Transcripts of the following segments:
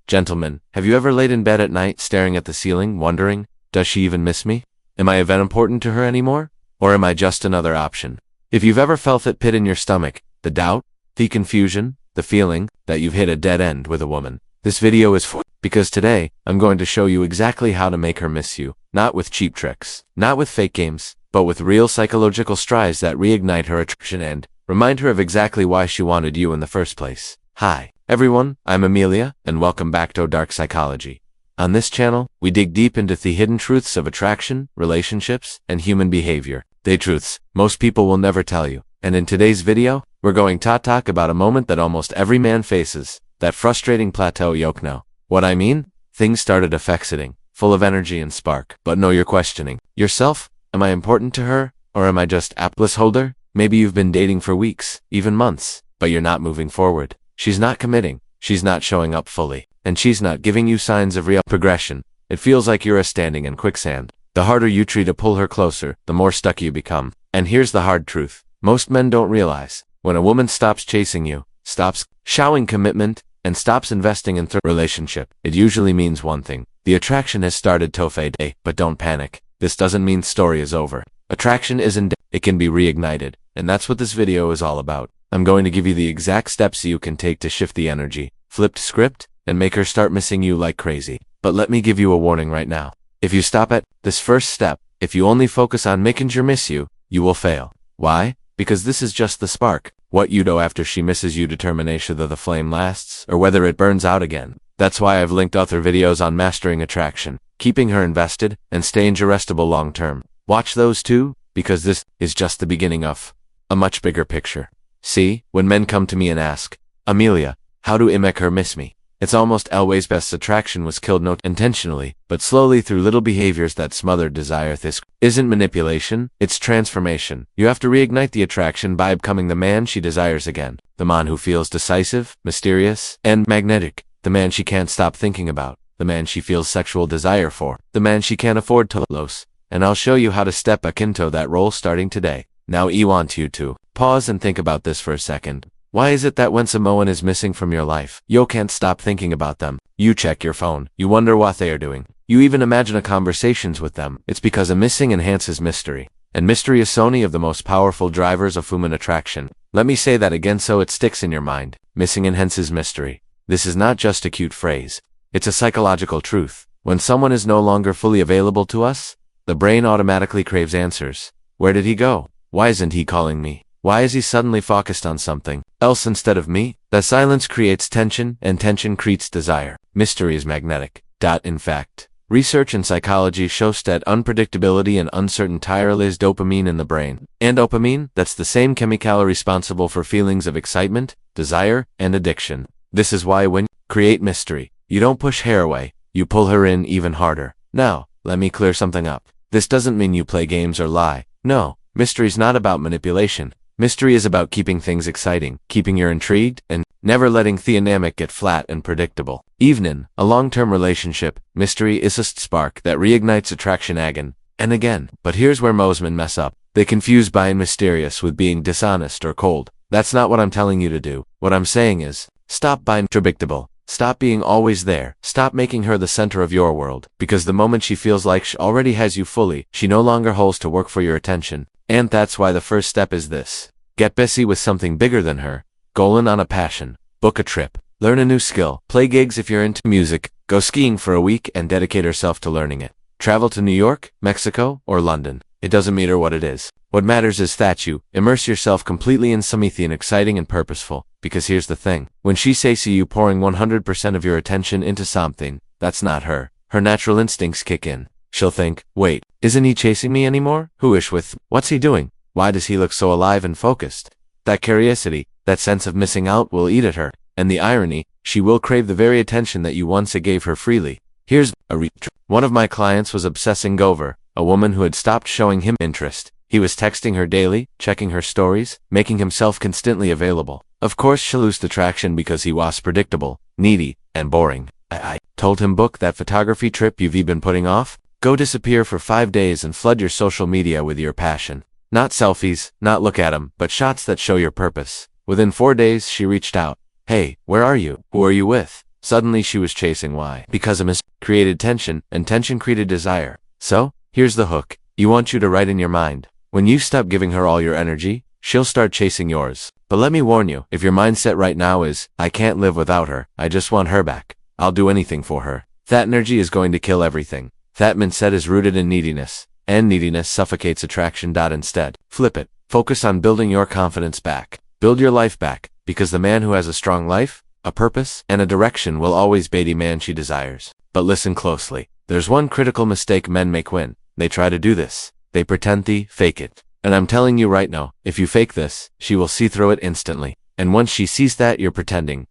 Gentlemen, have you ever laid in bed at night staring at the ceiling, wondering, does she even miss me? Am I even important to her anymore? Or am I just another option? If you've ever felt that pit in your stomach, the doubt, the confusion, the feeling that you've hit a dead end with a woman, this video is for you, because today, I'm going to show you exactly how to make her miss you, not with cheap tricks, not with fake games, but with real psychological strides that reignite her attraction and remind her of exactly why she wanted you in the first place. Hi, everyone, I'm Amelia, and welcome back to Dark Psychology. On this channel, we dig deep into the hidden truths of attraction, relationships, and human behavior. The truths most people will never tell you. And in today's video, we're going to talk about a moment that almost every man faces, that frustrating plateau know. What I mean? Things started affecting, full of energy and spark. But no, you're questioning yourself. Am I important to her? Or am I just a placeholder? Maybe you've been dating for weeks, even months, but you're not moving forward. She's not committing. She's not showing up fully. And she's not giving you signs of real progression. It feels like you're standing in quicksand. The harder you try to pull her closer, the more stuck you become. And here's the hard truth. Most men don't realize. When a woman stops chasing you, stops showing commitment, and stops investing in the relationship, it usually means one thing. The attraction has started to fade. But don't panic. This doesn't mean story is over. Attraction isn't dead. It can be reignited. And that's what this video is all about. I'm going to give you the exact steps you can take to shift the energy, flip the script, and make her start missing you like crazy. But let me give you a warning right now. If you stop at this first step, if you only focus on making her miss you, you will fail. Why? Because this is just the spark. What you do after she misses you determines whether the flame lasts or whether it burns out again. That's why I've linked other videos on mastering attraction, keeping her invested, and staying irresistible long term. Watch those too, because this is just the beginning of a much bigger picture. See, when men come to me and ask, Amelia, how do I make her miss me? It's almost always best attraction was killed not intentionally, but slowly through little behaviors that smothered desire. This isn't manipulation, it's transformation. You have to reignite the attraction by becoming the man she desires again. The man who feels decisive, mysterious, and magnetic. The man she can't stop thinking about. The man she feels sexual desire for. The man she can't afford to lose. And I'll show you how to step back into that role starting today. Now I want you to pause and think about this for a second. Why is it that when someone is missing from your life, you can't stop thinking about them? You check your phone. You wonder what they are doing. You even imagine a conversations with them. It's because a missing enhances mystery. And mystery is one of the most powerful drivers of human attraction. Let me say that again so it sticks in your mind. Missing enhances mystery. This is not just a cute phrase. It's a psychological truth. When someone is no longer fully available to us, the brain automatically craves answers. Where did he go? Why isn't he calling me? Why is he suddenly focused on something else instead of me? The silence creates tension, and tension creates desire. Mystery is magnetic. In fact, research in psychology shows that unpredictability and uncertainty release dopamine in the brain. And dopamine, that's the same chemical responsible for feelings of excitement, desire, and addiction. This is why when you create mystery, you don't push her away, you pull her in even harder. Now, let me clear something up. This doesn't mean you play games or lie. No, mystery's not about manipulation. Mystery is about keeping things exciting, keeping you intrigued, and never letting the dynamic get flat and predictable. Even in a long-term relationship, mystery is a spark that reignites attraction again and again. But here's where most men mess up. They confuse being mysterious with being dishonest or cold. That's not what I'm telling you to do. What I'm saying is, stop being predictable. Stop being always there. Stop making her the center of your world. Because the moment she feels like she already has you fully, she no longer holds to work for your attention. And that's why the first step is this. Get busy with something bigger than her. Go in on a passion. Book a trip. Learn a new skill. Play gigs if you're into music. Go skiing for a week and dedicate herself to learning it. Travel to New York, Mexico, or London. It doesn't matter what it is. What matters is that you immerse yourself completely in something exciting and purposeful. Because here's the thing. When she says you pouring 100% of your attention into something, that's not her. Her natural instincts kick in. She'll think, wait, isn't he chasing me anymore? Who is with? What's he doing? Why does he look so alive and focused? That curiosity, that sense of missing out will eat at her. And the irony, she will crave the very attention that you once gave her freely. Here's a one of my clients was obsessing over a woman who had stopped showing him interest. He was texting her daily, checking her stories, making himself constantly available. Of course she'll lose attraction because he was predictable, needy, and boring. I told him book that photography trip you've been putting off. Go disappear for 5 days and flood your social media with your passion. Not selfies, not look at 'em, but shots that show your purpose. Within 4 days, she reached out. Hey, where are you? Who are you with? Suddenly she was chasing why. Because a mistake created tension, and tension created desire. So, here's the hook. You want you to write in your mind. When you stop giving her all your energy, she'll start chasing yours. But let me warn you, if your mindset right now is, I can't live without her, I just want her back, I'll do anything for her, that energy is going to kill everything. That mindset is rooted in neediness, and neediness suffocates attraction. Instead, flip it. Focus on building your confidence back. Build your life back, because the man who has a strong life, a purpose, and a direction will always be the man she desires. But listen closely. There's one critical mistake men make when they try to do this. They pretend they fake it. And I'm telling you right now, if you fake this, she will see through it instantly. And once she sees that you're pretending,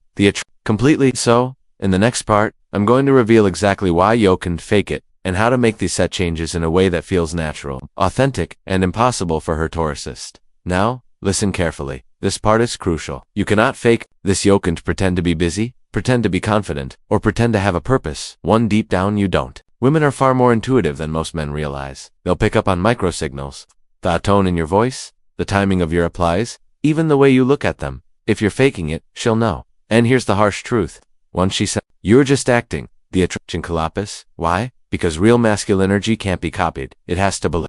completely so, in the next part, I'm going to reveal exactly why you can fake it, and how to make these set changes in a way that feels natural, authentic, and impossible for her to resist. Now, listen carefully. This part is crucial. You cannot fake this. You can't pretend to be busy, pretend to be confident, or pretend to have a purpose. One deep down you don't. Women are far more intuitive than most men realize. They'll pick up on microsignals, the tone in your voice, the timing of your replies, even the way you look at them. If you're faking it, she'll know. And here's the harsh truth. Once she said, you're just acting, the attraction collapses. Why? Because real masculine energy can't be copied. It has to believe.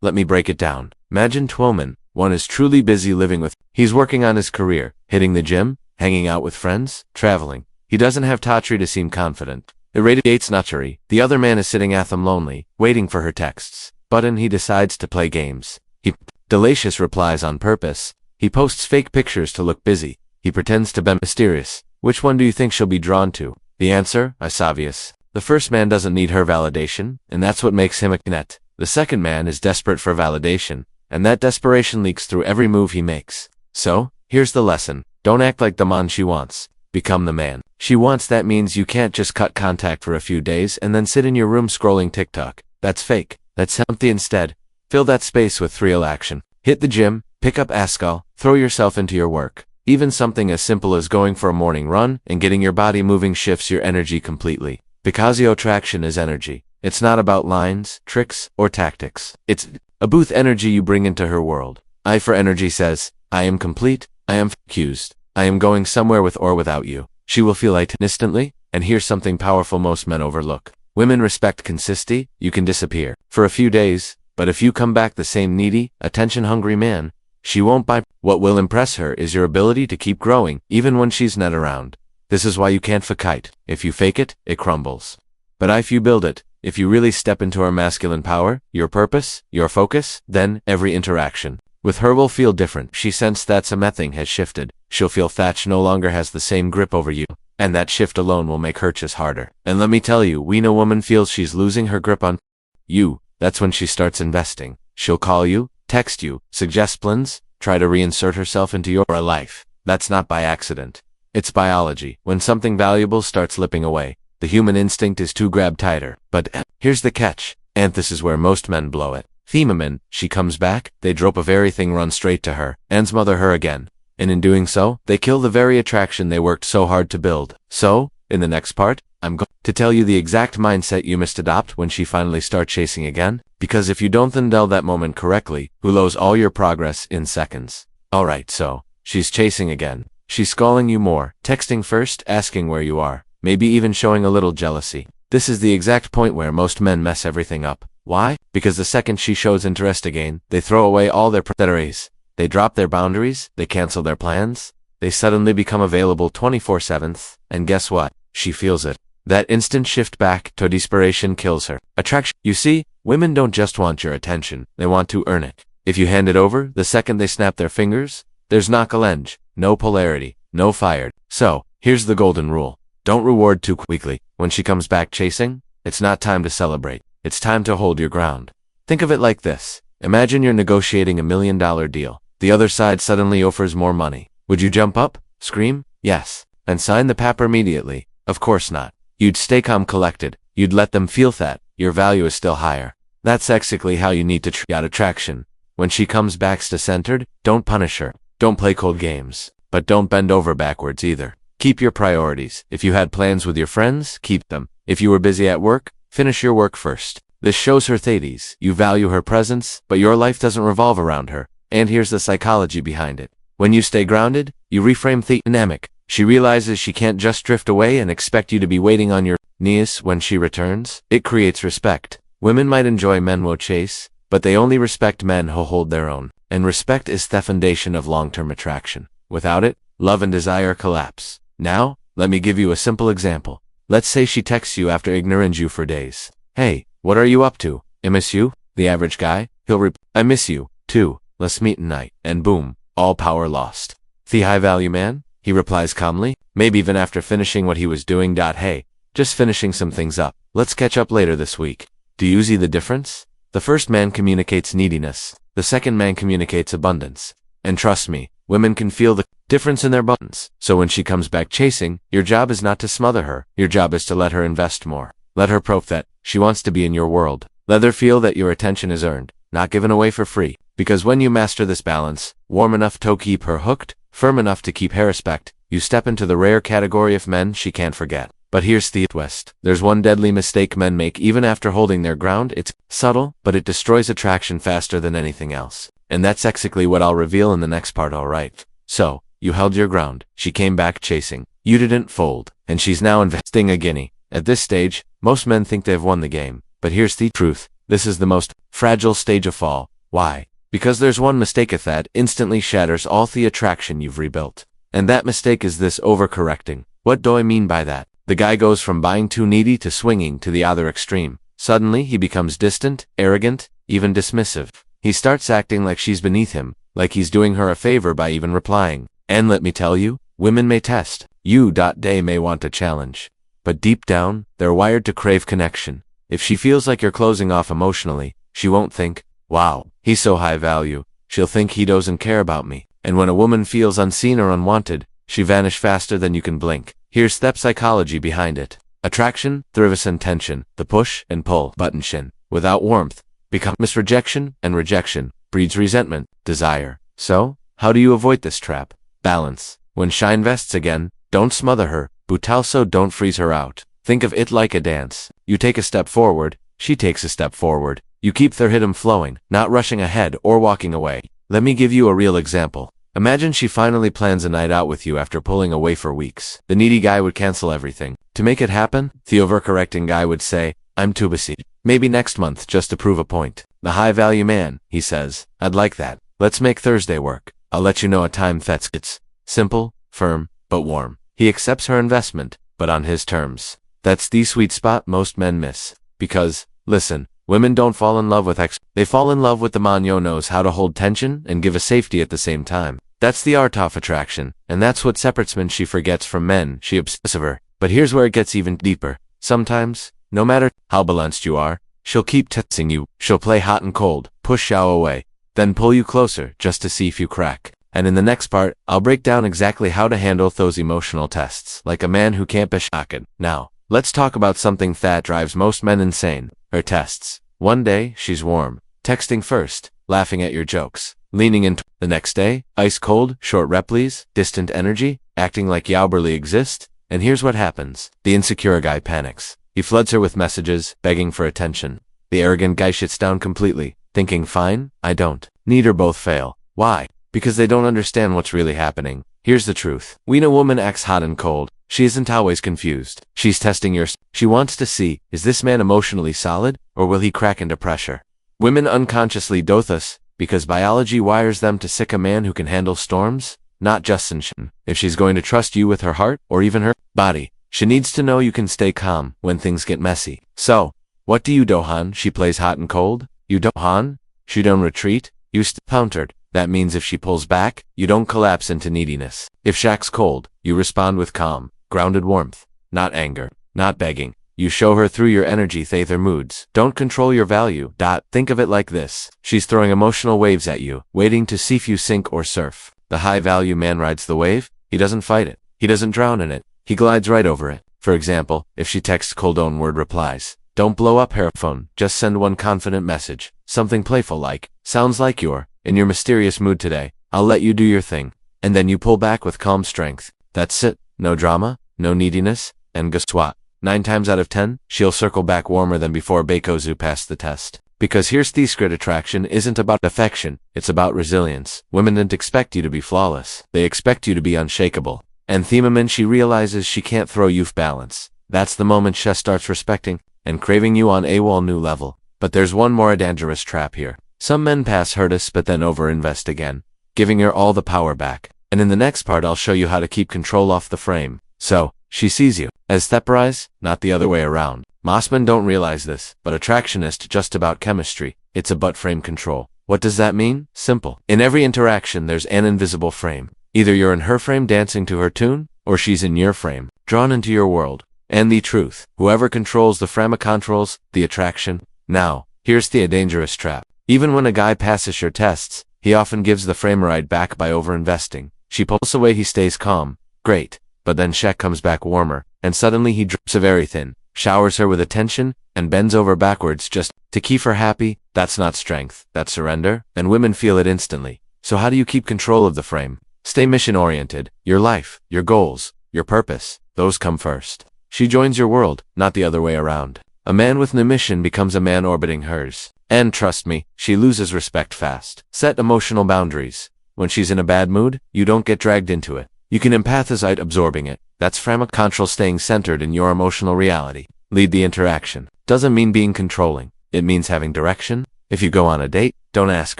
Let me break it down. Imagine two women. One is truly busy living with. He's working on his career, hitting the gym, hanging out with friends, traveling. He doesn't have Tatri to seem confident. It radiates naturally. The other man is sitting at them lonely, waiting for her texts. Button he decides to play games. He delicious replies on purpose. He posts fake pictures to look busy. He pretends to be mysterious. Which one do you think she'll be drawn to? The answer is obvious. The first man doesn't need her validation, and that's what makes him a net. The second man is desperate for validation, and that desperation leaks through every move he makes. So, here's the lesson. Don't act like the man she wants. Become the man she wants. That means you can't just cut contact for a few days and then sit in your room scrolling TikTok. That's fake. That's empty. Instead, fill that space with real action. Hit the gym, pick up Askal, throw yourself into your work. Even something as simple as going for a morning run and getting your body moving shifts your energy completely. Because your attraction is energy. It's not about lines, tricks, or tactics. It's a booth energy you bring into her world. I for energy says, I am complete, I am accused, I am going somewhere with or without you. She will feel it instantly, and here's something powerful most men overlook. Women respect consistency. You can disappear for a few days, but if you come back the same needy, attention-hungry man, she won't buy. What will impress her is your ability to keep growing, even when she's not around. This is why you can't fake it. If you fake it, it crumbles. But if you build it, if you really step into her masculine power, your purpose, your focus, then every interaction with her will feel different. She senses that something has shifted. She'll feel Thatch no longer has the same grip over you, and that shift alone will make her chase harder. And let me tell you, when a woman feels she's losing her grip on you, that's when she starts investing. She'll call you, text you, suggest plans, try to reinsert herself into your life. That's not by accident. It's biology. When something valuable starts slipping away, the human instinct is to grab tighter. But here's the catch, and this is where most men blow it. Themamin, she comes back, they drop of everything, run straight to her, and smother her again. And in doing so, they kill the very attraction they worked so hard to build. So, in the next part, I'm going to tell you the exact mindset you must adopt when she finally starts chasing again, because if you don't handle that moment correctly, you lose all your progress in seconds. Alright, so, she's chasing again. She's calling you more, texting first, asking where you are, maybe even showing a little jealousy. This is the exact point where most men mess everything up. Why? Because the second she shows interest again, they throw away all their priorities. They drop their boundaries, they cancel their plans, they suddenly become available 24/7, and guess what? She feels it. That instant shift back to desperation kills her. Attraction. You see, women don't just want your attention, they want to earn it. If you hand it over, the second they snap their fingers, there's no challenge, no polarity, no fired. So, here's the golden rule. Don't reward too quickly. When she comes back chasing, it's not time to celebrate. It's time to hold your ground. Think of it like this. Imagine you're negotiating $1 million deal. The other side suddenly offers more money. Would you jump up, scream, yes, and sign the paper immediately? Of course not. You'd stay calm, collected. You'd let them feel that your value is still higher. That's exactly how you need to treat attraction. When she comes back to centered, don't punish her. Don't play cold games. But don't bend over backwards either. Keep your priorities. If you had plans with your friends, keep them. If you were busy at work, finish your work first. This shows her Thades. You value her presence, but your life doesn't revolve around her. And here's the psychology behind it. When you stay grounded, you reframe the dynamic. She realizes she can't just drift away and expect you to be waiting on your knees when she returns. It creates respect. Women might enjoy men who chase, but they only respect men who hold their own. And respect is the foundation of long-term attraction. Without it, love and desire collapse. Now, let me give you a simple example. Let's say she texts you after ignoring you for days. Hey, what are you up to? I miss you? The average guy, he'll reply, I miss you, too. Let's meet tonight. And boom, all power lost. The high-value man? He replies calmly, maybe even after finishing what he was doing. Hey, just finishing some things up. Let's catch up later this week. Do you see the difference? The first man communicates neediness. The second man communicates abundance. And trust me, women can feel the difference in their buttons. So when she comes back chasing, your job is not to smother her. Your job is to let her invest more. Let her prove that she wants to be in your world. Let her feel that your attention is earned, not given away for free. Because when you master this balance, warm enough to keep her hooked, firm enough to keep her respect, you step into the rare category of men she can't forget. But here's the twist. There's one deadly mistake men make even after holding their ground. It's subtle, but it destroys attraction faster than anything else. And that's exactly what I'll reveal in the next part, alright? So, you held your ground. She came back chasing. You didn't fold. And she's now investing a guinea. At this stage, most men think they've won the game. But here's the truth. This is the most fragile stage of fall. Why? Because there's one mistake that instantly shatters all the attraction you've rebuilt. And that mistake is this: overcorrecting. What do I mean by that? The guy goes from buying too needy to swinging to the other extreme. Suddenly, he becomes distant, arrogant, even dismissive. He starts acting like she's beneath him, like he's doing her a favor by even replying. And let me tell you, women may test. They may want a challenge. But deep down, they're wired to crave connection. If she feels like you're closing off emotionally, she won't think, wow, he's so high value. She'll think he doesn't care about me. And when a woman feels unseen or unwanted, she vanishes faster than you can blink. Here's the psychology behind it. Attraction thrives in tension, the push and pull button shin. Without warmth, becomes rejection, and rejection breeds resentment, desire. So, how do you avoid this trap? Balance. When she invests again, don't smother her, but also don't freeze her out. Think of it like a dance. You take a step forward, she takes a step forward. You keep their rhythm flowing, not rushing ahead or walking away. Let me give you a real example. Imagine she finally plans a night out with you after pulling away for weeks. The needy guy would cancel everything. To make it happen, the overcorrecting guy would say, I'm too busy. Maybe next month, just to prove a point. The high-value man, he says, I'd like that. Let's make Thursday work. I'll let you know a time that's simple, firm, but warm. He accepts her investment, but on his terms. That's the sweet spot most men miss. Because, listen, women don't fall in love with they fall in love with the man who knows how to hold tension and give a safety at the same time. That's the art of attraction, and that's what separates men she forgets from men she obsesses over. But here's where it gets even deeper. Sometimes, no matter how balanced you are, she'll keep testing you. She'll play hot and cold, push you away, then pull you closer just to see if you crack. And in the next part, I'll break down exactly how to handle those emotional tests, like a man who can't be shocked. Now, let's talk about something that drives most men insane: her tests. One day, she's warm, texting first, laughing at your jokes, leaning into. The next day, ice cold, short replies, distant energy, acting like you barely exist. And here's what happens. The insecure guy panics. He floods her with messages, begging for attention. The arrogant guy shuts down completely, thinking, fine, I don't. Neither both fail. Why? Because they don't understand what's really happening. Here's the truth. When a woman acts hot and cold, she isn't always confused. She's testing your. She wants to see, is this man emotionally solid, or will he crack into pressure? Women unconsciously do this, because biology wires them to seek a man who can handle storms, not just sunshine. If she's going to trust you with her heart, or even her body, she needs to know you can stay calm when things get messy. So, what do you do, Han? She plays hot and cold. You don't, Han? She don't retreat. You countered. That means if she pulls back, you don't collapse into neediness. If she acts cold, you respond with calm, grounded warmth, not anger, not begging. You show her through your energy their moods. Don't control your value. Think of it like this. She's throwing emotional waves at you, waiting to see if you sink or surf. The high-value man rides the wave. He doesn't fight it. He doesn't drown in it. He glides right over it. For example, if she texts cold one-word replies, don't blow up her phone. Just send one confident message. Something playful like, sounds like you're in your mysterious mood today. I'll let you do your thing. And then you pull back with calm strength. That's it. No drama, no neediness, and guess what? 9 times out of 10, she'll circle back warmer than before because you passed the test. Because here's the secret: attraction isn't about affection, it's about resilience. Women don't expect you to be flawless. They expect you to be unshakable. And the moment she realizes she can't throw you off balance, that's the moment she starts respecting and craving you on a whole new level. But there's one more dangerous trap here. Some men pass hurt us but then overinvest again, giving her all the power back. And in the next part I'll show you how to keep control off the frame. So, she sees you as steprise, not the other way around. Most men don't realize this, but attraction is just about chemistry. It's about frame control. What does that mean? Simple. In every interaction there's an invisible frame. Either you're in her frame dancing to her tune, or she's in your frame, drawn into your world. And the truth, whoever controls the frame controls the attraction. Now, here's the dangerous trap. Even when a guy passes your tests, he often gives the frame right back by overinvesting. She pulls away, he stays calm. Great. But then Shaq comes back warmer, and suddenly he drips of everything, showers her with attention, and bends over backwards just to keep her happy. That's not strength, that's surrender, and women feel it instantly. So how do you keep control of the frame? Stay mission-oriented. Your life, your goals, your purpose, those come first. She joins your world, not the other way around. A man with no mission becomes a man orbiting hers. And trust me, she loses respect fast. Set emotional boundaries. When she's in a bad mood, you don't get dragged into it. You can empathize absorbing it. That's frame control, staying centered in your emotional reality. Lead the interaction. Doesn't mean being controlling. It means having direction. If you go on a date, don't ask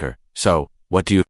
her, "So, what do you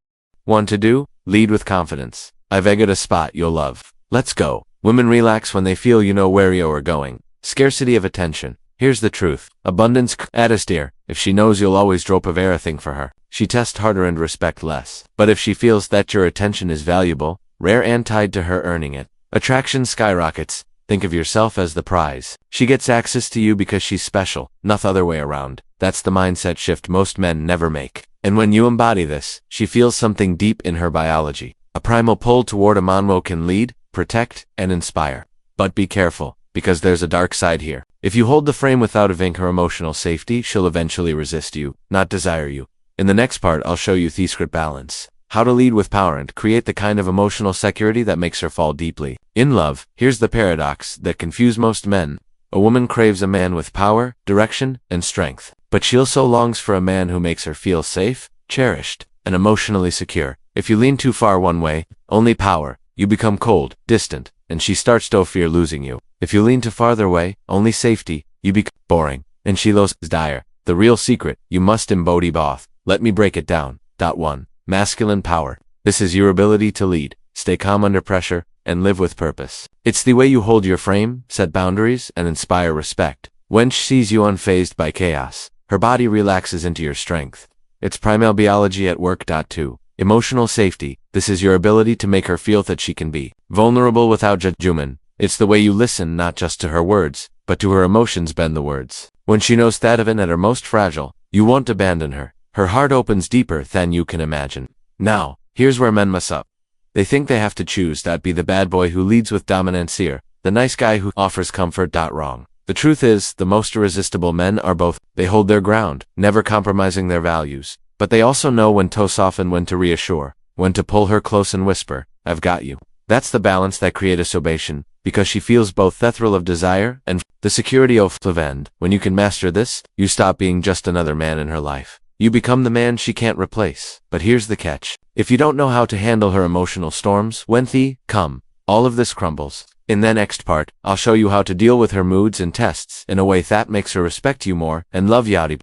want to do?" Lead with confidence. "I've got a spot you'll love. Let's go." Women relax when they feel you know where you're going. Scarcity of attention. Here's the truth. Abundance at a steer. If she knows you'll always drop of everything for her, she tests harder and respect less. But if she feels that your attention is valuable, rare and tied to her earning it, attraction skyrockets. Think of yourself as the prize. She gets access to you because she's special, not the other way around. That's the mindset shift most men never make. And when you embody this, she feels something deep in her biology. A primal pull toward a man who can lead, protect, and inspire. But be careful, because there's a dark side here. If you hold the frame without giving her emotional safety, she'll eventually resist you, not desire you. In the next part, I'll show you the secret balance. How to lead with power and create the kind of emotional security that makes her fall deeply in love. Here's the paradox that confuses most men. A woman craves a man with power, direction, and strength. But she also longs for a man who makes her feel safe, cherished, and emotionally secure. If you lean too far one way, only power, you become cold, distant, and she starts to fear losing you. If you lean too farther away, only safety, you become boring, and she loses dire. The real secret, you must embody both. Let me break it down. 1. Masculine power. This is your ability to lead, stay calm under pressure, and live with purpose. It's the way you hold your frame, set boundaries, and inspire respect. When she sees you unfazed by chaos, her body relaxes into your strength. It's primal biology at work. 2. Emotional safety. This is your ability to make her feel that she can be vulnerable without judgment. It's the way you listen not just to her words, but to her emotions. Bend the words. When she knows that even at her most fragile, you won't abandon her. Her heart opens deeper than you can imagine. Now, here's where men mess up. They think they have to choose. Be the bad boy who leads with dominance, or the nice guy who offers comfort. Wrong. The truth is, the most irresistible men are both. They hold their ground, never compromising their values. But they also know when to soften, when to reassure, when to pull her close and whisper, "I've got you." That's the balance that creates salvation, because she feels both the thrill of desire and the security of end. When you can master this, you stop being just another man in her life. You become the man she can't replace. But here's the catch. If you don't know how to handle her emotional storms, when they come, all of this crumbles. In the next part, I'll show you how to deal with her moods and tests in a way that makes her respect you more and love you.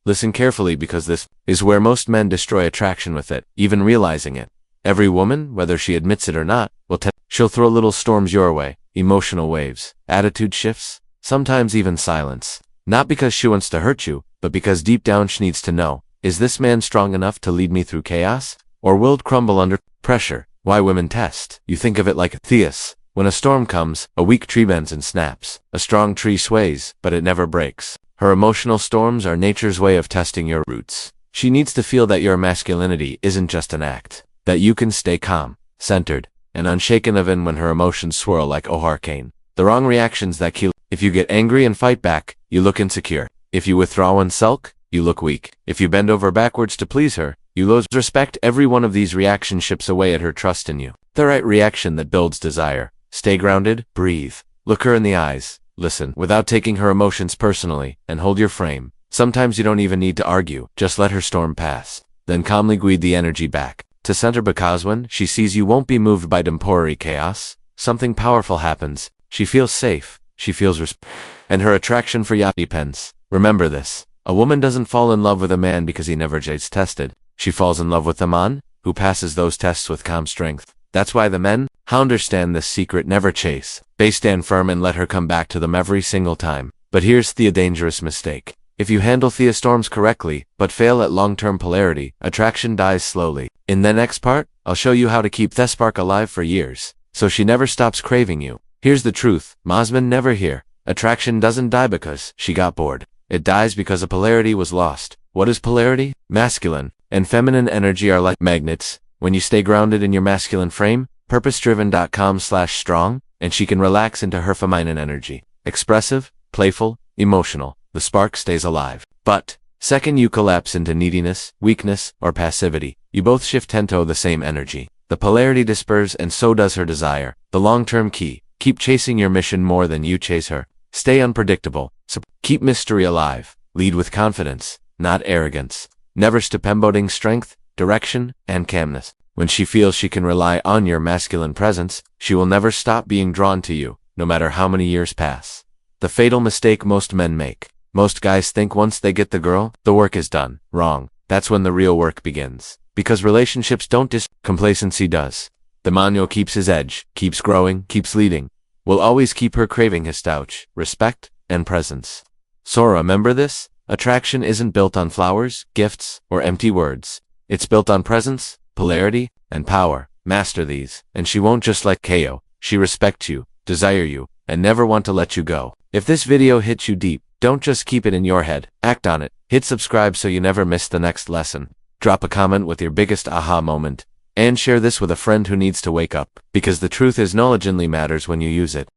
Listen carefully, because this is where most men destroy attraction with it, even realizing it. Every woman, whether she admits it or not, she'll throw little storms your way, emotional waves, attitude shifts, sometimes even silence. Not because she wants to hurt you, but because deep down she needs to know, is this man strong enough to lead me through chaos? Or will it crumble under pressure? Why women test? You think of it like a theus. When a storm comes, a weak tree bends and snaps. A strong tree sways, but it never breaks. Her emotional storms are nature's way of testing your roots. She needs to feel that your masculinity isn't just an act, that you can stay calm, centered, and unshaken even when her emotions swirl like a hurricane. The wrong reactions that kill. If you get angry and fight back, you look insecure. If you withdraw and sulk, you look weak. If you bend over backwards to please her, you lose respect. Every one of these reactions chips away at her trust in you. The right reaction that builds desire. Stay grounded, breathe, look her in the eyes, listen without taking her emotions personally, and hold your frame. Sometimes you don't even need to argue, just let her storm pass. Then calmly guide the energy back to center, because when she sees you won't be moved by temporary chaos, something powerful happens. She feels safe, she feels and her attraction for ya depends. Remember this. A woman doesn't fall in love with a man because he never gets tested. She falls in love with a man who passes those tests with calm strength. That's why the men who understand this secret never chase. They stand firm and let her come back to them every single time. But here's the dangerous mistake. If you handle Thea storms correctly, but fail at long-term polarity, attraction dies slowly. In the next part, I'll show you how to keep the spark alive for years, so she never stops craving you. Here's the truth, Mosman never here. Attraction doesn't die because she got bored. It dies because a polarity was lost. What is polarity? Masculine and feminine energy are like magnets. When you stay grounded in your masculine frame, purposedriven.com/strong, and she can relax into her feminine energy. Expressive, playful, emotional. The spark stays alive. But, second you collapse into neediness, weakness, or passivity, you both shift into the same energy. The polarity disperses and so does her desire. The long-term key. Keep chasing your mission more than you chase her. Stay unpredictable. Keep mystery alive. Lead with confidence, not arrogance. Never stop embodying strength, direction, and calmness. When she feels she can rely on your masculine presence, she will never stop being drawn to you, no matter how many years pass. The fatal mistake most men make. Most guys think once they get the girl, the work is done. Wrong. That's when the real work begins. Because relationships don't complacency does. The manual keeps his edge, keeps growing, keeps leading. Will always keep her craving his touch, respect, and presence. So remember this? Attraction isn't built on flowers, gifts, or empty words. It's built on presence, polarity, and power. Master these, and she won't just let KO. She respect you, desire you, and never want to let you go. If this video hits you deep, don't just keep it in your head, act on it. Hit subscribe so you never miss the next lesson. Drop a comment with your biggest aha moment, and share this with a friend who needs to wake up, because the truth is knowledge only matters when you use it.